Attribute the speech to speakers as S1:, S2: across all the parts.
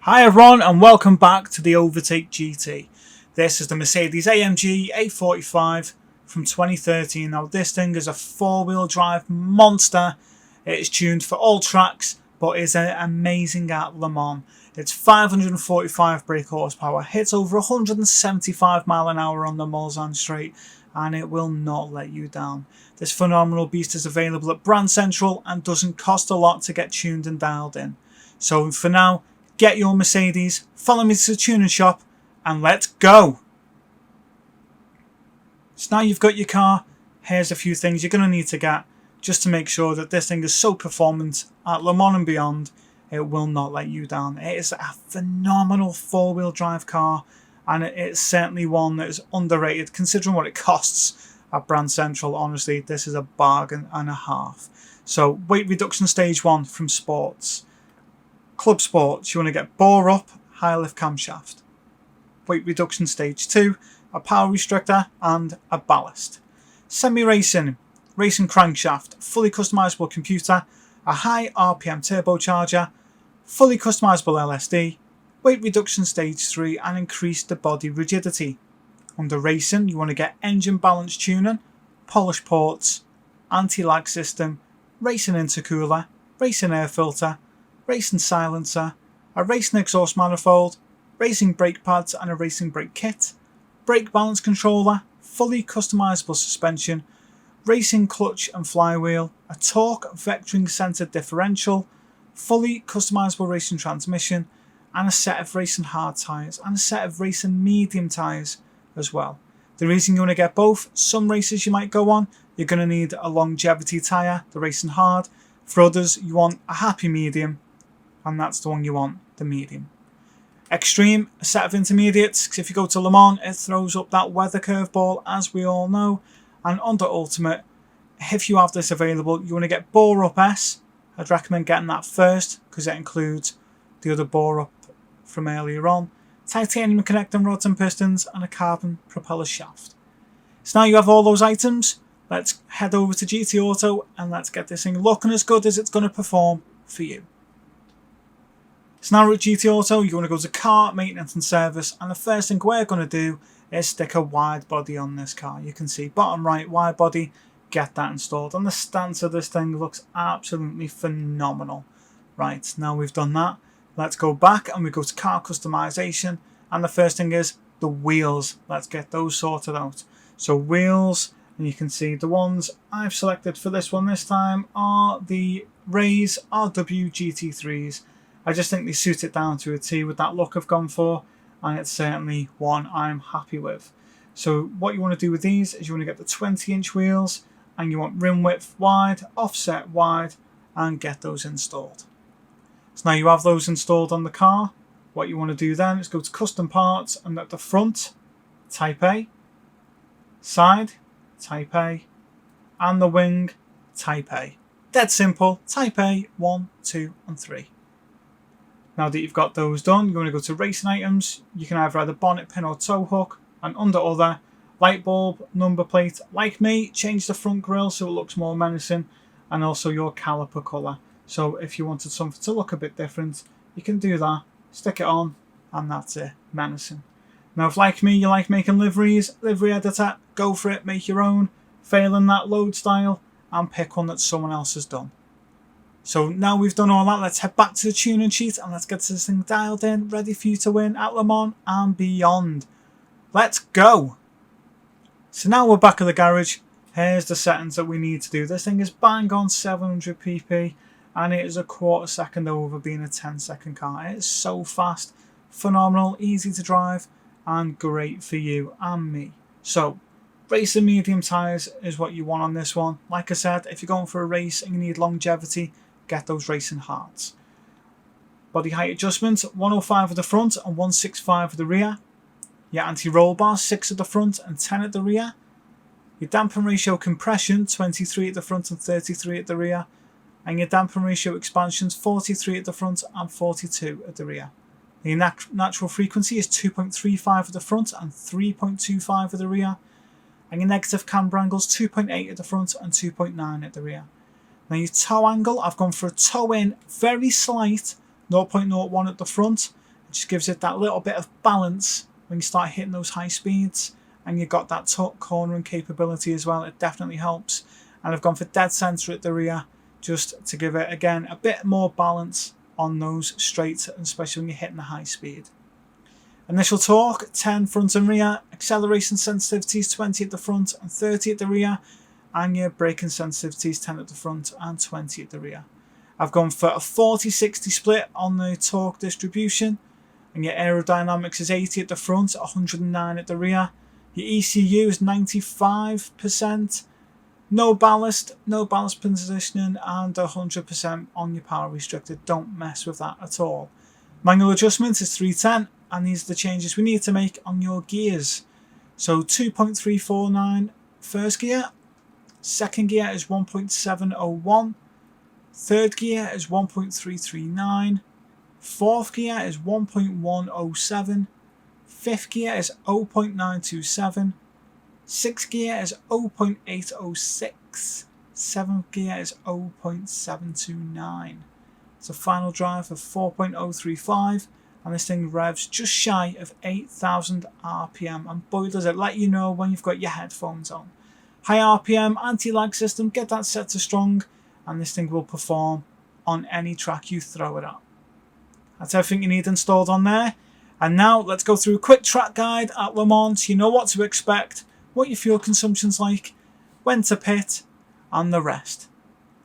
S1: Hi everyone and welcome back to the Overtake GT. This is the Mercedes AMG A45 from 2013. Now this thing is a four-wheel drive monster. It is tuned for all tracks but is amazing at Le Mans. It's 545 brake horsepower, hits over 175 mile an hour on the Mulsanne Straight, and it will not let you down. This phenomenal beast is available at Brand Central and doesn't cost a lot to get tuned and dialed in. So for now, get your Mercedes, follow me to the tuning shop, and let's go! So now you've got your car, here's a few things you're going to need to get just to make sure that this thing is so performant at Le Mans and beyond, it will not let you down. It is a phenomenal four-wheel drive car, and it's certainly one that is underrated considering what it costs at Brand Central. Honestly, this is a bargain and a half. So weight reduction stage 1 from Sports. Club Sports, you want to get bore up, high lift camshaft. Weight reduction stage 2, a power restrictor and a ballast. Semi-racing, racing crankshaft, fully customizable computer, a high RPM turbocharger, fully customizable LSD, weight reduction stage 3 and increase the body rigidity. Under racing, you want to get engine balance tuning, polished ports, anti-lag system, racing intercooler, racing air filter, racing silencer, a racing exhaust manifold, racing brake pads and a racing brake kit, brake balance controller, fully customizable suspension, racing clutch and flywheel, a torque vectoring centered differential, fully customizable racing transmission, and a set of racing hard tyres and a set of racing medium tyres as well. The reason you want to get both, some races you might go on, you're going to need a longevity tyre, the racing hard. For others, you want a happy medium, and that's the one you want, the medium. Extreme, a set of intermediates, because if you go to Le Mans, it throws up that weather curveball, as we all know. And under Ultimate, if you have this available, you want to get Bore Up S. I'd recommend getting that first, because it includes the other Bore Up from earlier on, titanium connecting rods and pistons, and a carbon propeller shaft. So now you have all those items, let's head over to GT Auto, and let's get this thing looking as good as it's going to perform for you. So now at GT Auto, you want to go to car, maintenance and service, and the first thing we're going to do is stick a wide body on this car. You can see bottom right wide body, get that installed, and the stance of this thing looks absolutely phenomenal. Right, now we've done that, let's go back and we go to car customization, and the first thing is the wheels. Let's get those sorted out. So wheels, and you can see the ones I've selected for this one this time are the Rays RW GT3s. I just think they suit it down to a T with that look I've gone for, and it's certainly one I'm happy with. So what you want to do with these is you want to get the 20-inch wheels, and you want rim width wide, offset wide, and get those installed. So now you have those installed on the car. What you want to do then is go to custom parts, and at the front, type A, side, type A, and the wing, type A. Dead simple, type A, 1, 2 and 3. Now that you've got those done, you want to go to racing items. You can either add a bonnet pin or tow hook, and under other, light bulb, number plate. Like me, change the front grille so it looks more menacing, and also your caliper colour. So if you wanted something to look a bit different, you can do that, stick it on, and that's it, menacing. Now if like me, you like making liveries, livery editor, go for it, make your own, failing that load style, and pick one that someone else has done. So now we've done all that, let's head back to the tuning sheet and let's get this thing dialed in, ready for you to win at Le Mans and beyond. Let's go! So now we're back at the garage. Here's the settings that we need to do. This thing is bang on 700 pp, and it is a quarter second over being a 10-second car. It is so fast, phenomenal, easy to drive, and great for you and me. So racing medium tyres is what you want on this one. Like I said, if you're going for a race and you need longevity, get those racing hards. Body height adjustment, 105 at the front and 165 at the rear. Your anti-roll bar, 6 at the front and 10 at the rear. Your dampen ratio compression, 23 at the front and 33 at the rear. And your dampen ratio expansions, 43 at the front and 42 at the rear. Your natural frequency is 2.35 at the front and 3.25 at the rear. And your negative camber angles, 2.8 at the front and 2.9 at the rear. Now your toe angle, I've gone for a toe in, very slight, 0.01 at the front, It just gives it that little bit of balance when you start hitting those high speeds, and you've got that cornering capability as well. It definitely helps. And I've gone for dead centre at the rear, just to give it, again, a bit more balance on those straights, especially when you're hitting the high speed. Initial torque, 10 front and rear. Acceleration sensitivities, 20 at the front and 30 at the rear. And your braking sensitivities, 10 at the front and 20 at the rear. I've gone for a 40-60 split on the torque distribution. And your aerodynamics is 80 at the front, 109 at the rear. Your ECU is 95%. No ballast positioning, and 100% on your power restricted. Don't mess with that at all. Manual adjustment is 310, and these are the changes we need to make on your gears. So 2.349 first gear, second gear is 1.701, third gear is 1.339, fourth gear is 1.107, fifth gear is 0.927, sixth gear is 0.806, seventh gear is 0.729. It's a final drive of 4.035, and this thing revs just shy of 8,000 RPM, and boy does it let you know when you've got your headphones on. High RPM, anti-lag system, get that set to strong, and this thing will perform on any track you throw it at. That's everything you need installed on there. And now let's go through a quick track guide at Le Mans so you know what to expect, what your fuel consumption's like, when to pit, and the rest.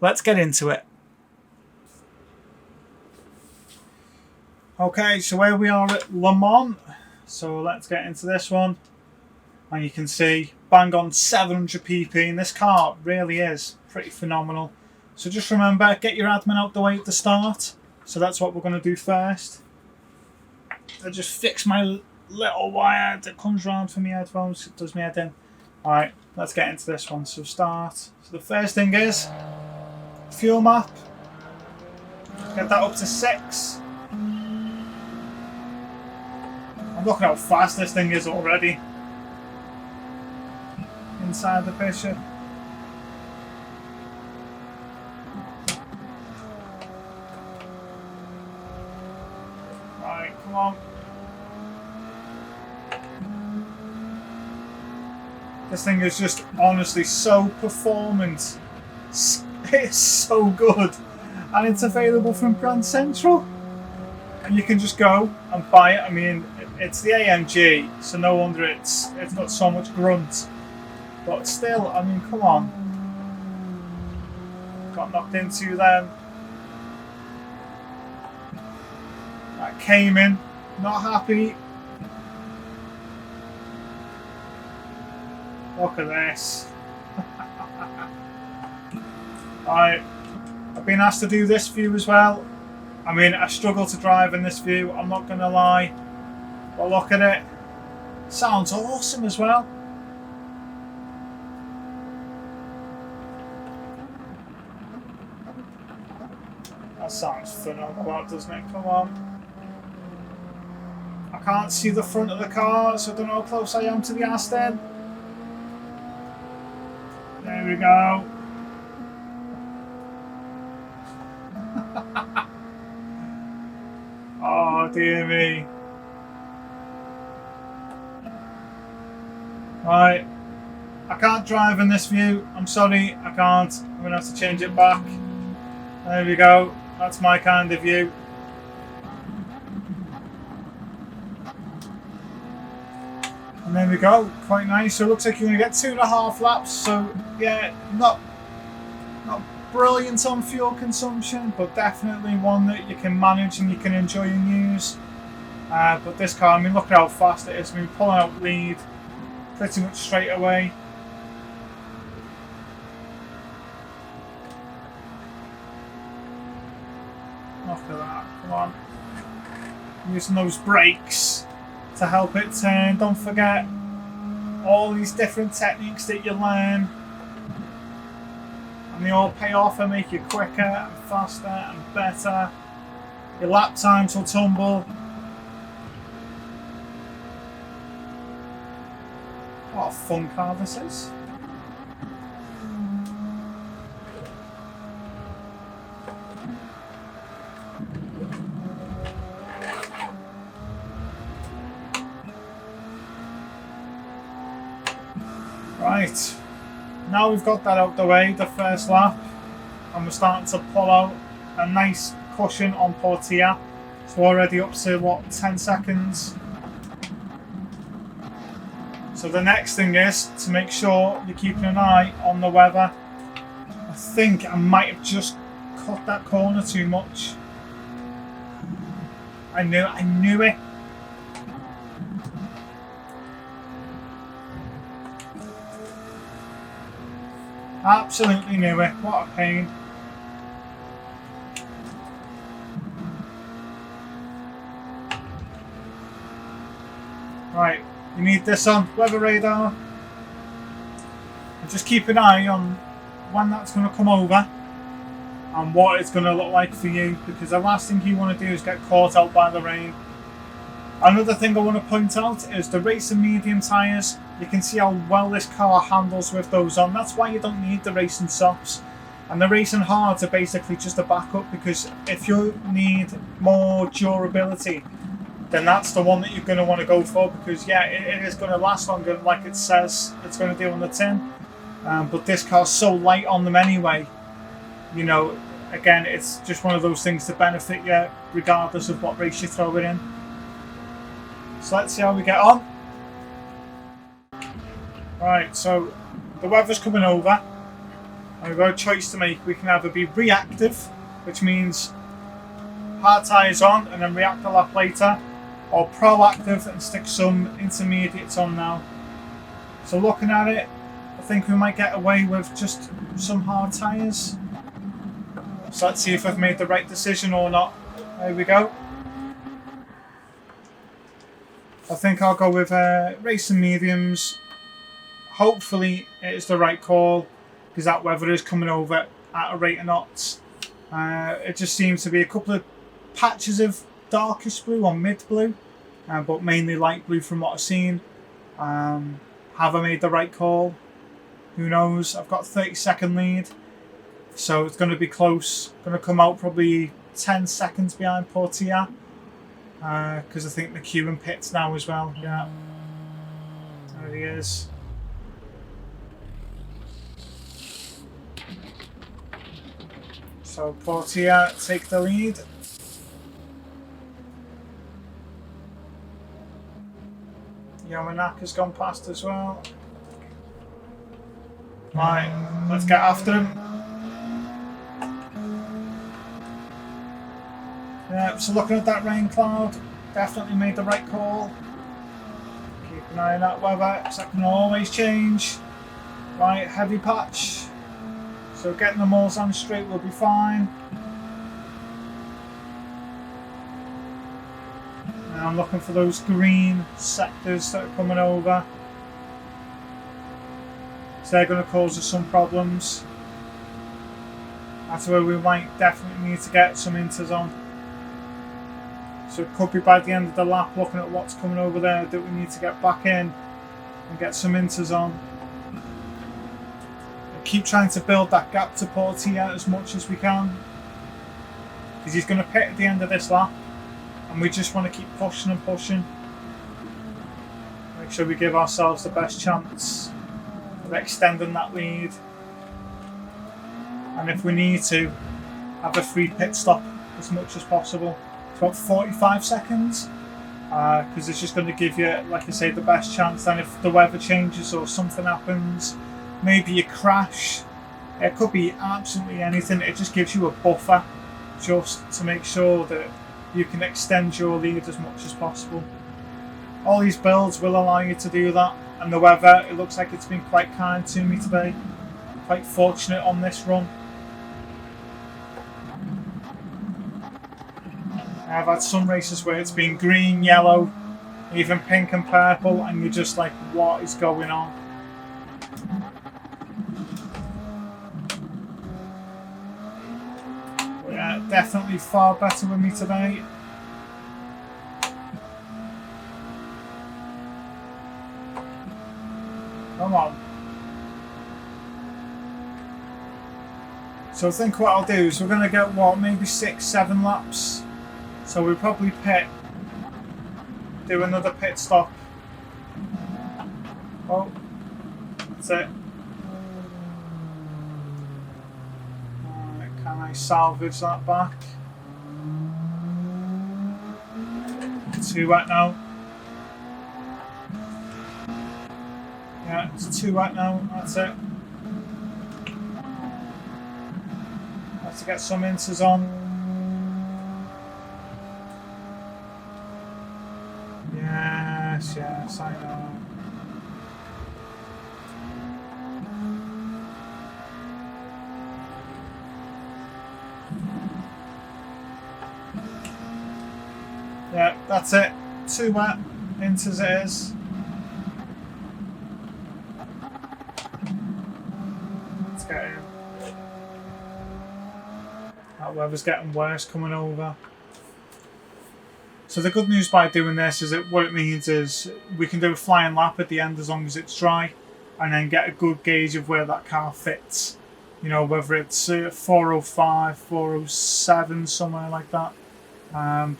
S1: Let's get into it. Okay, so here we are at Le Mans. So let's get into this one. And you can see bang on 700 pp, and this car really is pretty phenomenal. So just remember, get your admin out the way at the start. So that's what we're going to do first. I just fix my little wire that comes round for my headphones. It does my head in. Alright, let's get into this one. So start. So the first thing is fuel map. Get that up to 6. I'm looking how fast this thing is already. Inside the picture. Right, come on. This thing is just honestly so performant. It's so good. And it's available from Grand Central. And you can just go and buy it. I mean, it's the AMG, so no wonder it's got so much grunt. But still, I mean, come on. Got knocked into then. That came in. Not happy. Look at this. Right. I've been asked to do this view as well. I mean, I struggle to drive in this view, I'm not going to lie. But look at it. Sounds awesome as well. That sounds phenomenal, doesn't it? Come on. I can't see the front of the car, so I don't know how close I am to the arse then. There we go. Oh dear me. Right. I can't drive in this view. I'm sorry, I can't. I'm going to have to change it back. There we go. That's my kind of view. And there we go. Quite nice. So it looks like you're going to get 2.5 laps. So yeah, not brilliant on fuel consumption, but definitely one that you can manage and you can enjoy and use. But this car, I mean, look at how fast it is. I mean, pulling out lead pretty much straight away. Look at that. Come on. Using those brakes to help it turn. Don't forget all these different techniques that you learn. And they all pay off and make you quicker and faster and better. Your lap times will tumble. What a fun car this is. Right, now we've got that out the way, the first lap, and we're starting to pull out a nice cushion on Portia. So already up to what, 10 seconds. So the next thing is to make sure you're keeping an eye on the weather. I think I might have just cut that corner too much. I knew it. Absolutely knew it. What a pain. Right, you need this on weather radar. And just keep an eye on when that's going to come over and what it's going to look like for you, because the last thing you want to do is get caught out by the rain. Another thing I want to point out is the racing medium tyres. You can see how well this car handles with those on. That's why you don't need the racing softs. And the racing hards are basically just a backup, because if you need more durability, then that's the one that you're going to want to go for, because yeah, it is going to last longer like it says it's going to do on the tin. But this car's so light on them anyway, you know, again, it's just one of those things to benefit you regardless of what race you throw it in. So let's see how we get on. Right, so the weather's coming over and we've got a choice to make. We can either be reactive, which means hard tyres on and then react a lap later, or proactive and stick some intermediates on now. So looking at it, I think we might get away with just some hard tyres. So let's see if I've made the right decision or not. There we go. I think I'll go with racing mediums. Hopefully it is the right call, because that weather is coming over at a rate of knots. It just seems to be a couple of patches of darkish blue or mid blue, but mainly light blue from what I've seen. Have I made the right call? Who knows? I've got a 30-second lead, so it's going to be close. Going to come out probably 10 seconds behind Portia, because I think the queue in pits now as well. Yeah, there he is. So Portia take the lead. Yamanak has gone past as well. Right, let's get after him. Yeah, so looking at that rain cloud, definitely made the right call. Keep an eye on that weather, because that can always change. Right, heavy patch. So getting the Mulsanne straight will be fine. Now I'm looking for those green sectors that are coming over. So they're going to cause us some problems. That's where we might definitely need to get some inters on. So it could be by the end of the lap, looking at what's coming over there, that we need to get back in and get some inters on. And keep trying to build that gap to Portia as much as we can, because he's going to pit at the end of this lap, and we just want to keep pushing and pushing. Make sure we give ourselves the best chance of extending that lead. And if we need to, have a free pit stop as much as possible. It's about 45 seconds, because it's just going to give you, like I say, the best chance. Then if the weather changes or something happens, maybe you crash, it could be absolutely anything. It just gives you a buffer just to make sure that you can extend your lead as much as possible. All these builds will allow you to do that, and the weather, it looks like it's been quite kind to me today. Quite fortunate on this run. I've had some races where it's been green, yellow, even pink and purple, and you're just like, what is going on? But yeah, definitely far better with me today. Come on. So I think what I'll do is we're going to get, what, maybe 6-7 laps. So we'll probably do another pit stop. Oh, That's it. Alright, can I salvage that back? Too wet now. Yeah, it's too wet now. That's it. Have to get some inters on. Yes, yes, I know. Yeah, that's it. Too wet. Inters it is. Let's get in. That weather's getting worse coming over. So the good news by doing this is that what it means is we can do a flying lap at the end as long as it's dry, and then get a good gauge of where that car fits. You know, whether it's 405, 407, somewhere like that.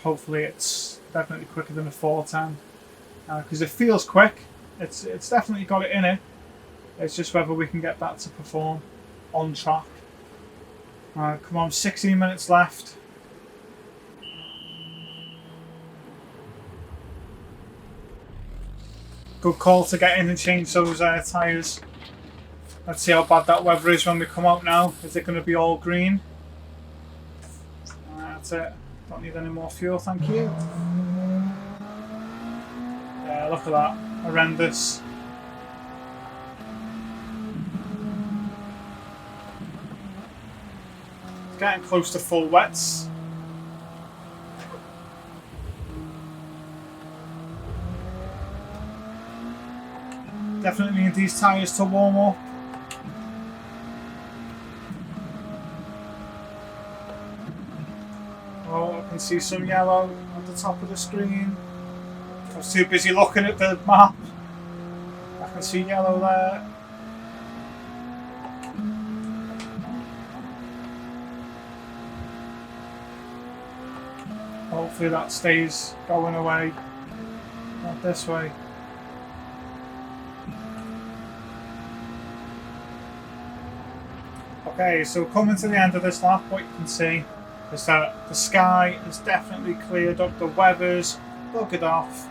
S1: Hopefully it's definitely quicker than a 410, because it feels quick. It's definitely got it in it. It's just whether we can get that to perform on track. Come on, 16 minutes left. Good call to get in and change those tyres. Let's see how bad that weather is when we come out now. Is it going to be all green? That's it. Don't need any more fuel, thank you. Yeah, look at that. Horrendous. It's getting close to full wets. Definitely need these tyres to warm up. Oh, I can see some yellow at the top of the screen. I was too busy looking at the map. I can see yellow there. Hopefully that stays going away. Not this way. Okay, so coming to the end of this lap, what you can see is that the sky is definitely cleared up, the weather's buggered off,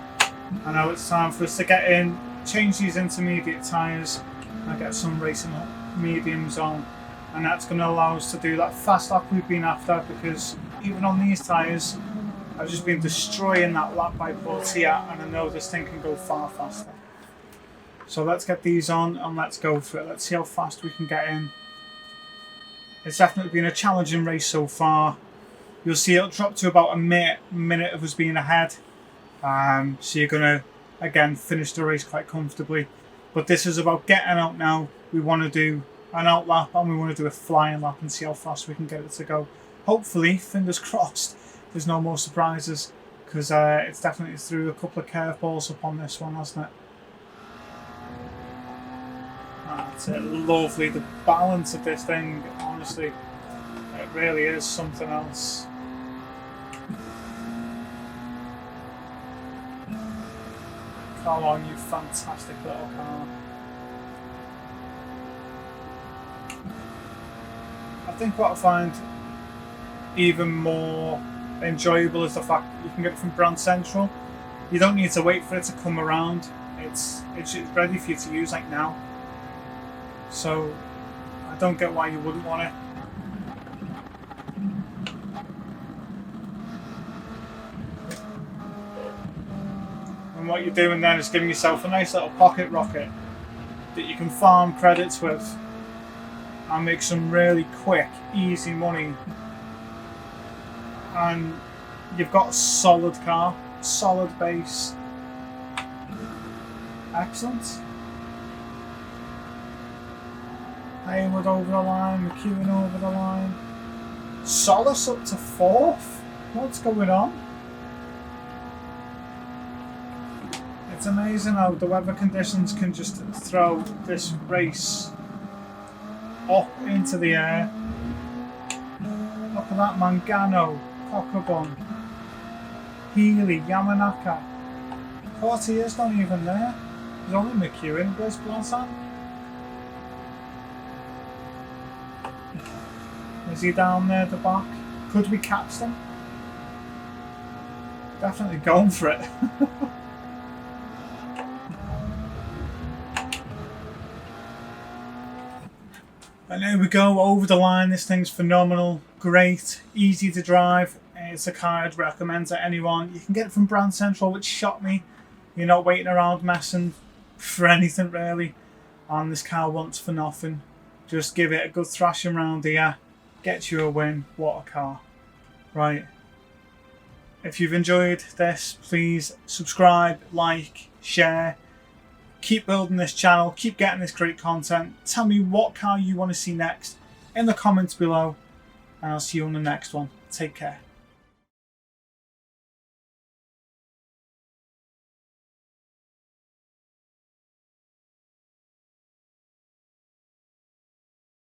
S1: and now it's time for us to get in, change these intermediate tyres and get some racing mediums on, and that's going to allow us to do that fast lap we've been after, because even on these tyres I've just been destroying that lap by Portia, and I know this thing can go far faster. So let's get these on and let's go for it. Let's see how fast we can get in. It's definitely been a challenging race so far. You'll see it'll drop to about a minute of us being ahead. So you're going to, again, finish the race quite comfortably. But this is about getting out now. We want to do an out lap and we want to do a flying lap and see how fast we can get it to go. Hopefully, fingers crossed, there's no more surprises, because it's definitely threw a couple of curveballs up on this one, hasn't it? That's it. Lovely. The balance of this thing, honestly, it really is something else. Come on, you fantastic little car. I think what I find even more enjoyable is the fact that you can get it from Brand Central. You don't need to wait for it to come around. It's ready for you to use like now. So I don't get why you wouldn't want it. And what you're doing then is giving yourself a nice little pocket rocket that you can farm credits with and make some really quick, easy money. And you've got a solid car, solid base. Excellent. Haywood over the line, McEwen over the line. Solace up to 4th? What's going on? It's amazing how the weather conditions can just throw this race up into the air. Look at that, Mangano, Kokobon, Healy, Yamanaka. Portier's not even there. There's only McEwen. Where's Blansan? Is he down there at the back? Could we catch them? Definitely going for it. And there we go, over the line. This thing's phenomenal, great, easy to drive. It's a car I'd recommend to anyone. You can get it from Brand Central, which shocked me. You're not waiting around messing for anything really. And this car wants for nothing. Just give it a good thrashing round here, get you a win. What a car. Right. If you've enjoyed this, please subscribe, like, share. Keep building this channel, keep getting this great content. Tell me what car you want to see next in the comments below, and I'll see you on the next one. Take care.